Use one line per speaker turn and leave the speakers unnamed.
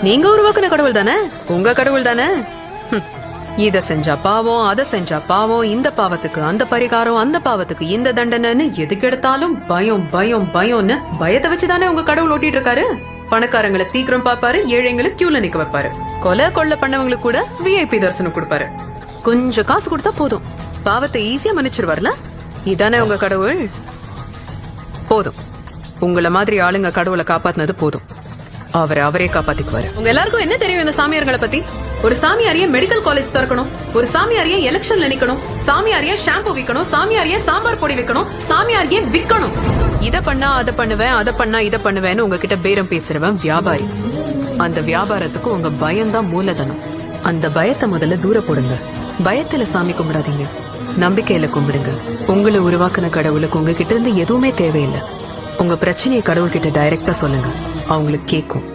நீங்க உருவாக்குன கடவுள் தானே, உங்க கடவுள் தானே. இத செஞ்சா பாவம், அத செஞ்சா பாவம், இந்த பாவத்துக்கு அந்த பரிகாரம், அந்த பாவத்துக்கு இந்த தண்டனைன்னு எதுக்கு எடுத்தாலும் பயம் பயம் பயம்னு பயத்தை வச்சுதானே உங்க கடவுள் ஓட்டிட்டு இருக்காரு. பணக்காரங்களை சீக்கிரம் பாப்பாரு, ஏழைங்களை கியூல நிக்க வைப்பாரு, கொலை கொள்ள பண்ணவங்களுக்கு கூட விஐபி தரிசனம் கொடுப்பாரு. கொஞ்சம் காசு கொடுத்தா போதும், பாவத்தை ஈஸியா மன்னிச்சிருவார்ல. இதானே உங்க கடவுள். போதும், உங்கள மாதிரி ஆளுங்க கடவுளை காப்பாத்தினது போதும். அவரே காப்பாத்திக்குவாரு. உங்க எல்லாருக்கும் என்ன தெரியும் இந்த சாமியார்களை பத்தி? ஒரு சாமியாரிய மெடிக்கல் காலேஜ் திறக்கணும், ஒரு சாமியாரிய எலெக்ஷன்ல நிக்கணும், சாமியாரிய ஷாம்பு விக்கணும், சாமியாரிய சாம்பார் பொடி விக்கணும், சாமியாரிய விக்கணும். இத பண்ணா அதை பண்ணுவேன், அதை பண்ணா இதை பண்ணுவேன்னு உங்ககிட்ட பேரம் பேசுறவன் வியாபாரி. அந்த வியாபாரத்துக்கு உங்க பயம்தான் மூலதனம். அந்த பயத்தை முதல்ல தூர போடுங்க. பயத்துல சாமி கும்பிடாதீங்க, நம்பிக்கையில கும்பிடுங்க. உங்களை உருவாக்குன கடவுளுக்கு உங்ககிட்ட இருந்து எதுவுமே தேவையில்லை. உங்க பிரச்சனையை கடவுள்கிட்ட டைரக்டா சொல்லுங்க, அவங்களுக்கு கேட்கும்.